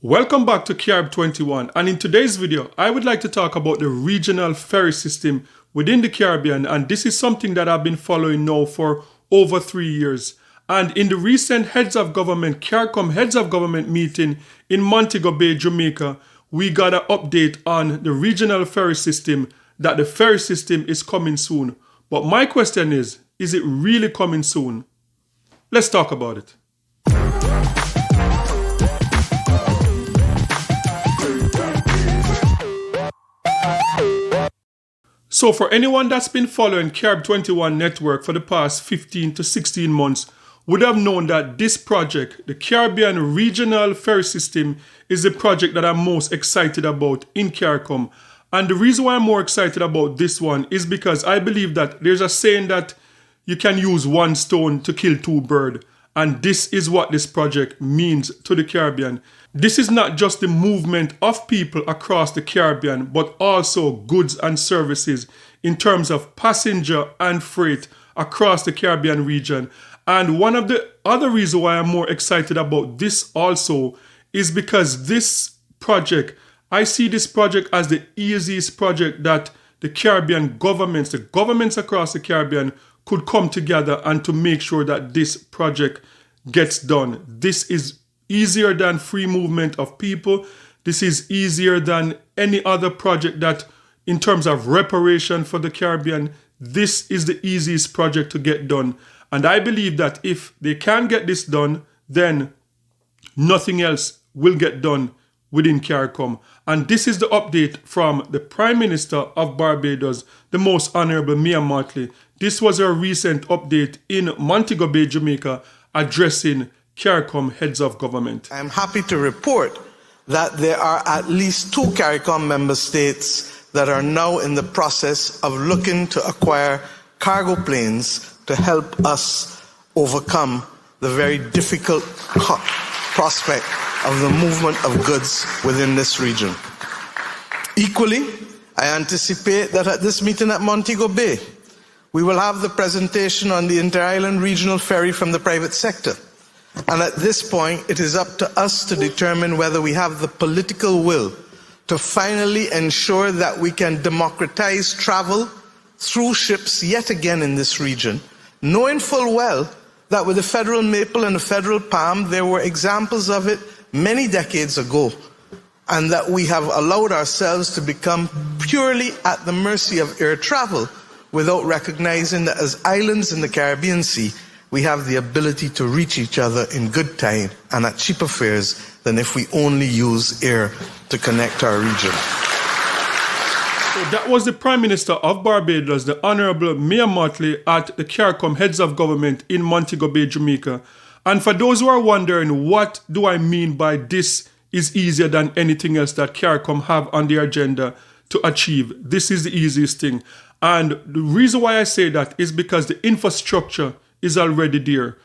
Welcome back to Carib 21, and in today's video I would like to talk about the regional ferry system within the Caribbean, and this is something that I've been following now for over 3 years. And in the recent CARICOM Heads of Government meeting in Montego Bay, Jamaica, we got an update on the regional ferry system, that the ferry system is coming soon. But my question is it really coming soon? Let's talk about it. So for anyone that's been following Carib 21 network for the past 15 to 16 months would have known that this project, the Caribbean Regional Ferry System, is the project that I'm most excited about in CARICOM. And the reason why I'm more excited about this one is because I believe that there's a saying that you can use one stone to kill two birds. And this is what this project means to the Caribbean. This is not just the movement of people across the Caribbean, but also goods and services in terms of passenger and freight across the Caribbean region. And one of the other reasons why I'm more excited about this also is because this project, I see this project as the easiest project that the Caribbean governments, the governments across the Caribbean, could come together and to make sure that this project gets done. This is easier than free movement of people. This is easier than any other project that, in terms of reparation for the Caribbean, this is the easiest project to get done. And I believe that if they can get this done, then nothing else will get done within CARICOM. And this is the update from the Prime Minister of Barbados, the Most Honorable Mia Mottley. This was a recent update in Montego Bay, Jamaica, addressing CARICOM Heads of Government. I am happy to report that there are at least 2 CARICOM member states that are now in the process of looking to acquire cargo planes to help us overcome the very difficult prospect of the movement of goods within this region. Equally, I anticipate that at this meeting at Montego Bay, we will have the presentation on the inter-island regional ferry from the private sector. And at this point, it is up to us to determine whether we have the political will to finally ensure that we can democratize travel through ships yet again in this region, knowing full well that with the federal maple and the federal palm, there were examples of it many decades ago, and that we have allowed ourselves to become purely at the mercy of air travel without recognizing that as islands in the Caribbean Sea, we have the ability to reach each other in good time and at cheaper fares than if we only use air to connect our region. So that was the Prime Minister of Barbados, the Honorable Mia Mottley, at the CARICOM Heads of Government in Montego Bay, Jamaica. And for those who are wondering, what do I mean by this is easier than anything else that CARICOM have on their agenda to achieve? This is the easiest thing. And the reason why I say that is because the infrastructure is already there.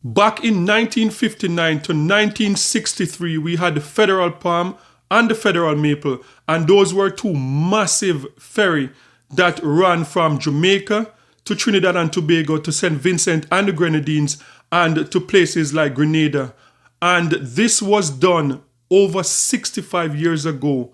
Back in 1959 to 1963, we had the federal palm and the federal maple, and those were 2 massive ferry that ran from Jamaica to Trinidad and Tobago to St. Vincent and the Grenadines and to places like Grenada. And this was done over 65 years ago.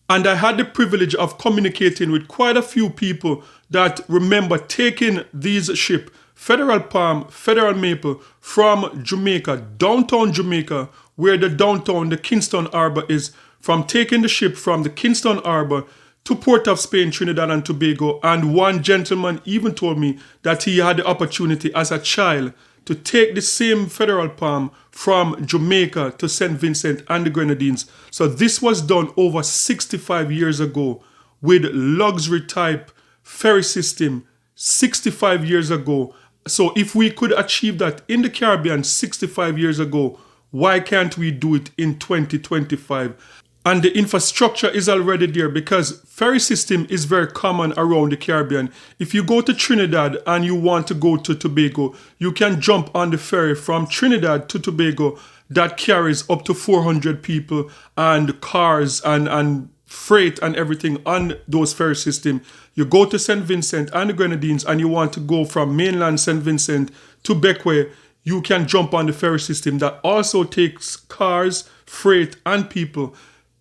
And I had the privilege of communicating with quite a few people that remember taking these ships, Federal Palm, Federal Maple, from Jamaica, downtown Jamaica, where the Kingston Harbor is, from taking the ship from the Kingston Harbor to Port of Spain, Trinidad and Tobago. And one gentleman even told me that he had the opportunity as a child to take the same Federal Palm from Jamaica to St. Vincent and the Grenadines. So this was done over 65 years ago with luxury type ferry system 65 years ago. So if we could achieve that in the Caribbean 65 years ago, why can't we do it in 2025? And the infrastructure is already there because ferry system is very common around the Caribbean. If you go to Trinidad and you want to go to Tobago, you can jump on the ferry from Trinidad to Tobago that carries up to 400 people and cars and freight and everything on those ferry system. You go to St. Vincent and the Grenadines and you want to go from mainland St. Vincent to Bequia, you can jump on the ferry system that also takes cars, freight, and people.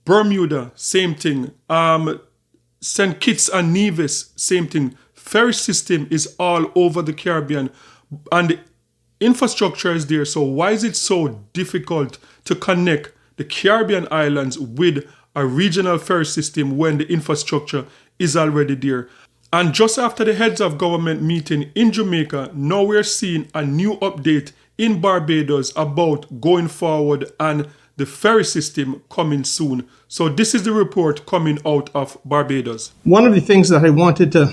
Bermuda, same thing. St. Kitts and Nevis, same thing. Ferry system is all over the Caribbean, and the infrastructure is there. So why is it so difficult to connect the Caribbean islands with a regional ferry system when the infrastructure is already there? And just after the heads of government meeting in Jamaica, now we're seeing a new update in Barbados about going forward and the ferry system coming soon. So this is the report coming out of Barbados. One of the things that I wanted to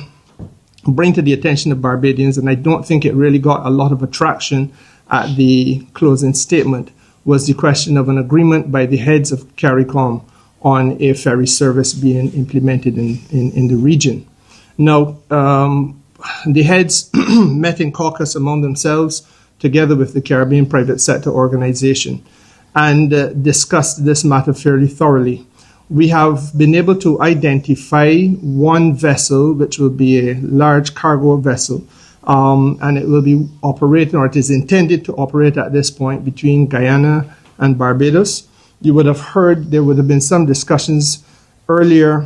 bring to the attention of Barbadians, and I don't think it really got a lot of attraction at the closing statement, was the question of an agreement by the heads of CARICOM on a ferry service being implemented in the region. Now, the heads met in caucus among themselves, together with the Caribbean Private Sector Organization, and discussed this matter fairly thoroughly. We have been able to identify one vessel, which will be a large cargo vessel, and it will be operating, or it is intended to operate at this point, between Guyana and Barbados. You would have heard there would have been some discussions earlier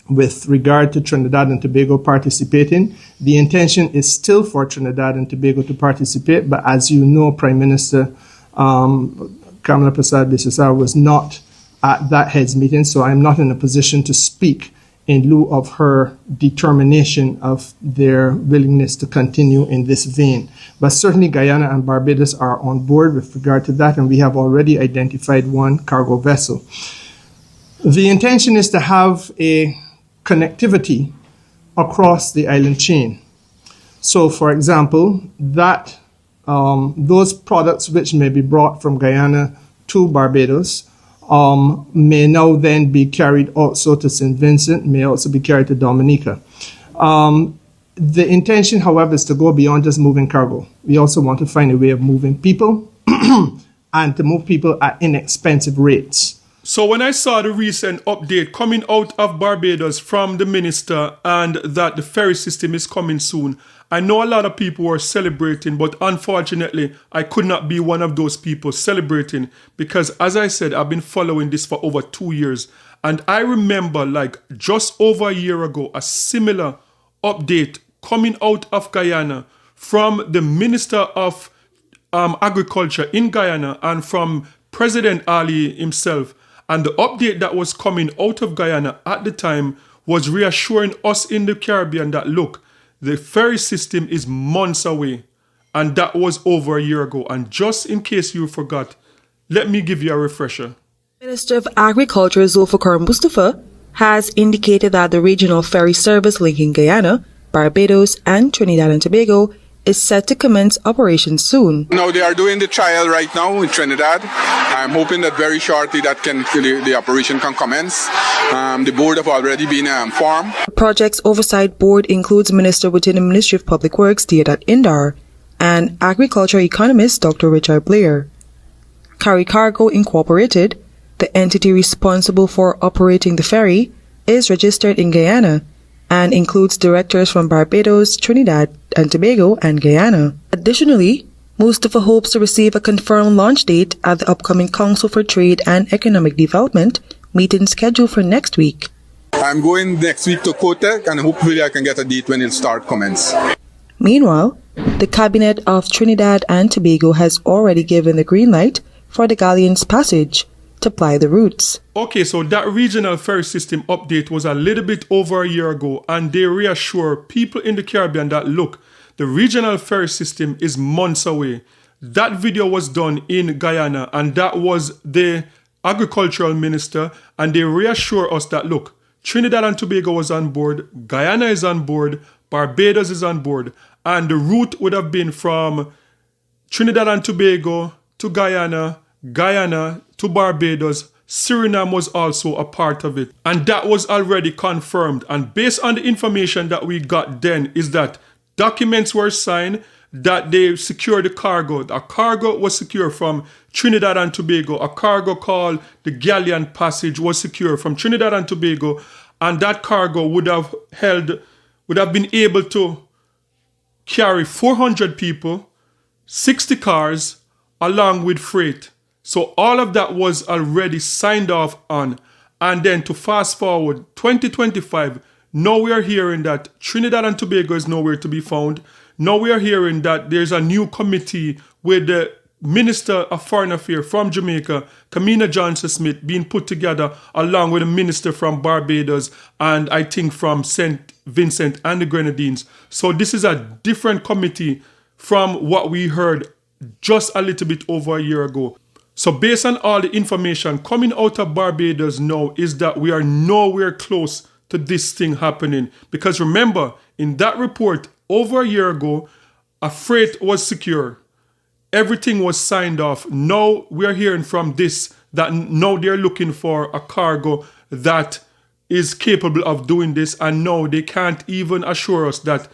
with regard to Trinidad and Tobago participating. The intention is still for Trinidad and Tobago to participate, but as you know, Prime Minister Kamala Persad-Bissessar was not at that heads meeting, so I'm not in a position to speak in lieu of her determination of their willingness to continue in this vein. But certainly Guyana and Barbados are on board with regard to that, and we have already identified one cargo vessel. The intention is to have a connectivity across the island chain. So, for example, that those products which may be brought from Guyana to Barbados may now then be carried also to St. Vincent, may also be carried to Dominica. The intention, however, is to go beyond just moving cargo. We also want to find a way of moving people and to move people at inexpensive rates. So when I saw the recent update coming out of Barbados from the minister and that the ferry system is coming soon, I know a lot of people were celebrating, but unfortunately, I could not be one of those people celebrating because, as I said, I've been following this for over 2 years. And I remember, like, just over a year ago, a similar update coming out of Guyana from the Minister of Agriculture in Guyana and from President Ali himself. And the update that was coming out of Guyana at the time was reassuring us in the Caribbean that, look, the ferry system is months away. And that was over a year ago. And just in case you forgot, let me give you a refresher. Minister of Agriculture Zulfikar Mustafa has indicated that the regional ferry service linking Guyana, Barbados, and Trinidad and Tobago is set to commence operations soon. Now they are doing the trial right now in Trinidad. I'm hoping that very shortly the operation can commence. The board have already been formed. The project's oversight board includes Minister within the Ministry of Public Works, Deodat Indar, and agriculture economist Dr. Richard Blair. Carry Cargo Incorporated, the entity responsible for operating the ferry, is registered in Guyana and includes directors from Barbados, Trinidad and Tobago, and Guyana. Additionally, Mustafa hopes to receive a confirmed launch date at the upcoming Council for Trade and Economic Development meeting scheduled for next week. I'm going next week to Kotek and hopefully I can get a date when it'll start commence. Meanwhile, the Cabinet of Trinidad and Tobago has already given the green light for the galleon's passage to ply the routes. Okay, so that regional ferry system update was a little bit over a year ago, and they reassure people in the Caribbean that, look, the regional ferry system is months away. That video was done in Guyana, and that was the agricultural minister, and they reassure us that, look, Trinidad and Tobago was on board, Guyana is on board, Barbados is on board, and the route would have been from Trinidad and Tobago to Guyana, Guyana to Barbados. Suriname was also a part of it. And that was already confirmed. And based on the information that we got then is that documents were signed, that they secured the cargo. A cargo was secured from Trinidad and Tobago. A cargo called the Galleon Passage was secured from Trinidad and Tobago. And that cargo would have been able to carry 400 people, 60 cars along with freight. So all of that was already signed off on. And then to fast forward 2025, now we are hearing that Trinidad and Tobago is nowhere to be found. Now we are hearing that there's a new committee with the Minister of Foreign Affairs from Jamaica, Kamina Johnson-Smith, being put together along with a minister from Barbados and I think from St. Vincent and the Grenadines. So this is a different committee from what we heard just a little bit over a year ago. So based on all the information coming out of Barbados now is that we are nowhere close to this thing happening. Because remember, in that report over a year ago, a freight was secure. Everything was signed off. Now we are hearing from this that now they're looking for a cargo that is capable of doing this, and now they can't even assure us that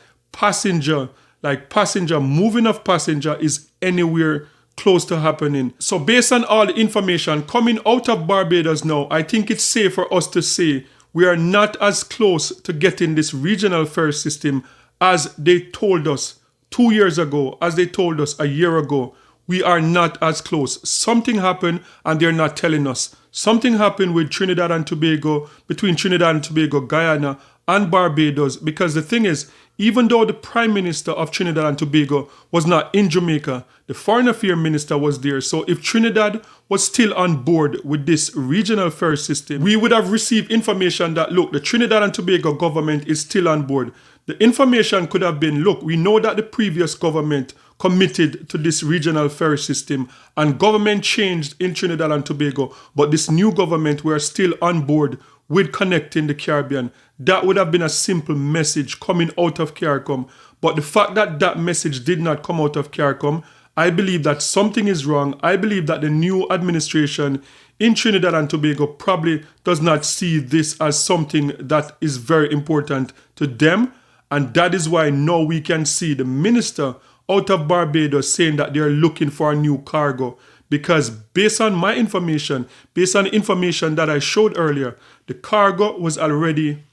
moving of passenger is anywhere close to happening. So based on all the information coming out of Barbados now, I think it's safe for us to say we are not as close to getting this regional ferry system as they told us 2 years ago, as they told us a year ago. We are not as close. Something happened and they're not telling us. Something happened with Trinidad and Tobago, between Trinidad and Tobago, Guyana, and Barbados, because the thing is, even though the Prime Minister of Trinidad and Tobago was not in Jamaica, the Foreign Affairs Minister was there. So if Trinidad was still on board with this regional ferry system, we would have received information that, look, the Trinidad and Tobago government is still on board. The information could have been, look, we know that the previous government committed to this regional ferry system and government changed in Trinidad and Tobago, but this new government were still on board with connecting the Caribbean. That would have been a simple message coming out of CARICOM. But the fact that that message did not come out of CARICOM, I believe that something is wrong. I believe that the new administration in Trinidad and Tobago probably does not see this as something that is very important to them. And that is why now we can see the minister out of Barbados saying that they're looking for a new cargo. Because based on my information, based on the information that I showed earlier, the cargo was already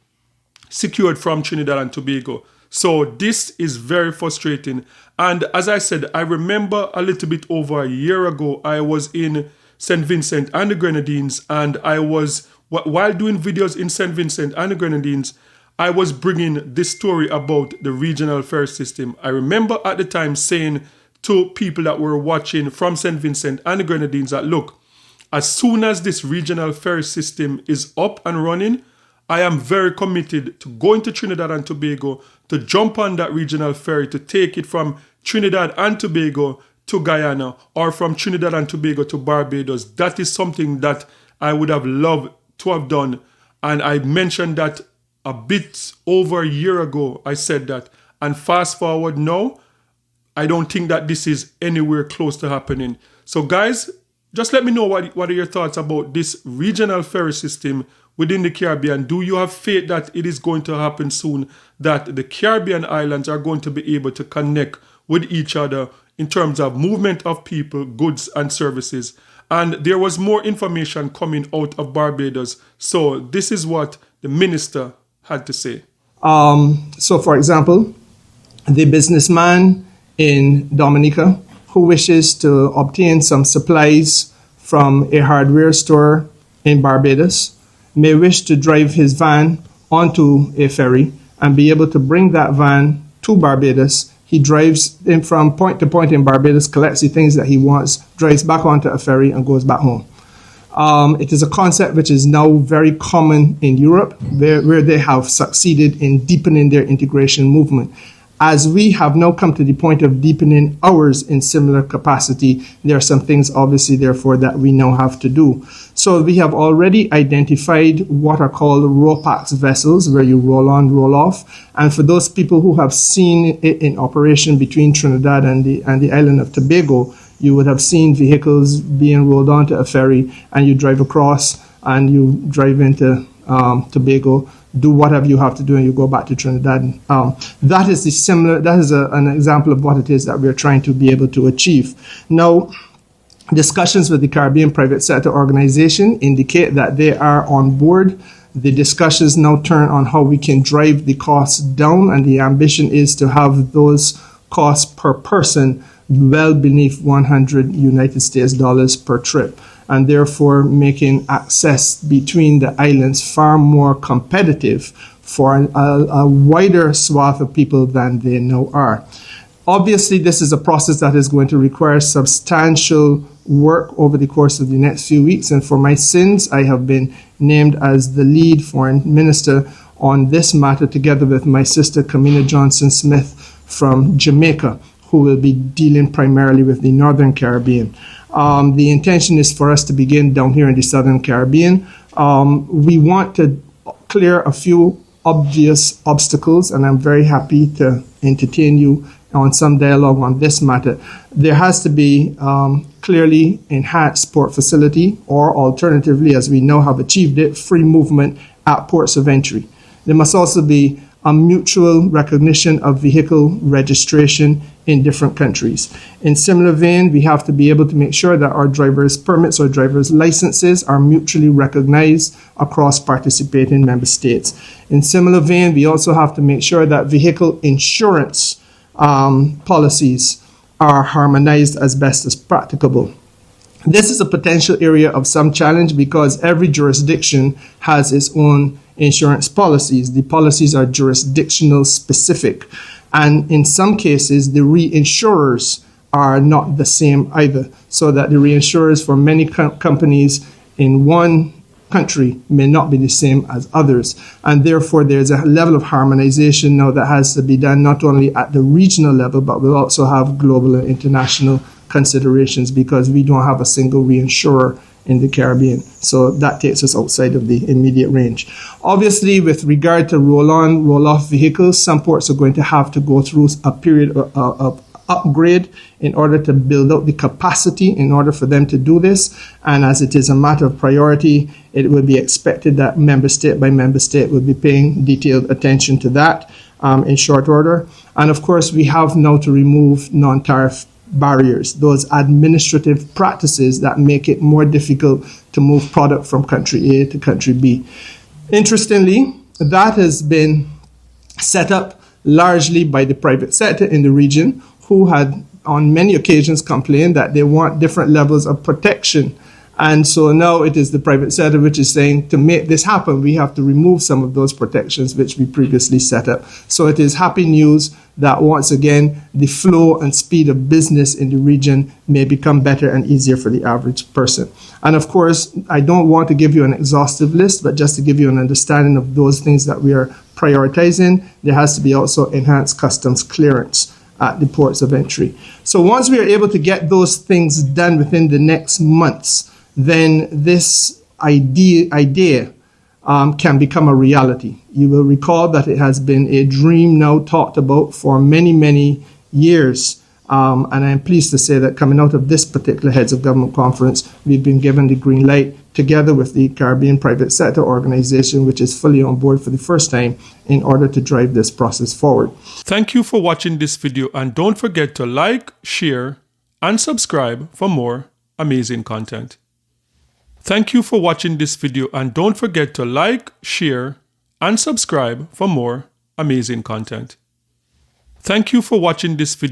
secured from Trinidad and Tobago. So this is very frustrating. And as I said, I remember a little bit over a year ago, I was in St. Vincent and the Grenadines, and I was, while doing videos in St. Vincent and the Grenadines, I was bringing this story about the regional ferry system. I remember at the time saying to people that were watching from St. Vincent and the Grenadines that, look, as soon as this regional ferry system is up and running, I am very committed to going to Trinidad and Tobago to jump on that regional ferry to take it from Trinidad and Tobago to Guyana or from Trinidad and Tobago to Barbados. That is something that I would have loved to have done. And I mentioned that a bit over a year ago. I said that. And fast forward now, I don't think that this is anywhere close to happening. So guys, just let me know what are your thoughts about this regional ferry system within the Caribbean. Do you have faith that it is going to happen soon, that the Caribbean islands are going to be able to connect with each other in terms of movement of people, goods and services? And there was more information coming out of Barbados. So this is what the minister had to say. So for example, the businessman in Dominica who wishes to obtain some supplies from a hardware store in Barbados may wish to drive his van onto a ferry and be able to bring that van to Barbados. He drives in from point to point in Barbados, collects the things that he wants, drives back onto a ferry and goes back home. It is a concept which is now very common in Europe, where they have succeeded in deepening their integration movement. As we have now come to the point of deepening ours in similar capacity, there are some things obviously therefore that we now have to do. So we have already identified what are called RoPax vessels, where you roll on, roll off. And for those people who have seen it in operation between Trinidad and the island of Tobago, you would have seen vehicles being rolled onto a ferry and you drive across and you drive into Tobago, do whatever you have to do, and you go back to Trinidad. That is an example of what it is that we're trying to be able to achieve. Now, discussions with the Caribbean Private Sector Organization indicate that they are on board. The discussions now turn on how we can drive the costs down, and the ambition is to have those costs per person well beneath 100 United States dollars per trip, and therefore making access between the islands far more competitive for a wider swath of people than they now are. Obviously, this is a process that is going to require substantial work over the course of the next few weeks. And for my sins, I have been named as the lead foreign minister on this matter, together with my sister, Kamina Johnson-Smith from Jamaica, who will be dealing primarily with the Northern Caribbean. The intention is for us to begin down here in the Southern Caribbean. We want to clear a few obvious obstacles, and I'm very happy to entertain you on some dialogue on this matter. There has to be clearly enhanced port facility, or alternatively, as we now have achieved it, free movement at ports of entry. There must also be a mutual recognition of vehicle registration in different countries. In similar vein, we have to be able to make sure that our driver's permits or driver's licenses are mutually recognized across participating member states. In similar vein, we also have to make sure that vehicle insurance policies are harmonized as best as practicable. This is a potential area of some challenge because every jurisdiction has its own insurance policies. The policies are jurisdictional specific, and in some cases the reinsurers are not the same either, so that the reinsurers for many companies in one country may not be the same as others, and therefore there's a level of harmonization now that has to be done not only at the regional level, but we'll also have global and international considerations, because we don't have a single reinsurer in the Caribbean. So that takes us outside of the immediate range. Obviously, with regard to roll-on, roll-off vehicles, some ports are going to have to go through a period of upgrade in order to build out the capacity in order for them to do this. And as it is a matter of priority, it will be expected that member state by member state will be paying detailed attention to that in short order. And of course, we have now to remove non-tariff barriers, those administrative practices that make it more difficult to move product from country A to country B. Interestingly, that has been set up largely by the private sector in the region, who had on many occasions complained that they want different levels of protection. And so now it is the private sector which is saying, to make this happen, we have to remove some of those protections which we previously set up. So it is happy news that once again, the flow and speed of business in the region may become better and easier for the average person. And of course, I don't want to give you an exhaustive list, but just to give you an understanding of those things that we are prioritizing, there has to be also enhanced customs clearance at the ports of entry. So once we are able to get those things done within the next months, then this idea can become a reality. You will recall that it has been a dream now talked about for many, many years. And I am pleased to say that coming out of this particular Heads of Government Conference, we've been given the green light together with the Caribbean Private Sector Organization, which is fully on board for the first time in order to drive this process forward. Thank you for watching this video, and don't forget to like, share, and subscribe for more amazing content. Thank you for watching this video, and don't forget to like, share, and subscribe for more amazing content. Thank you for watching this video.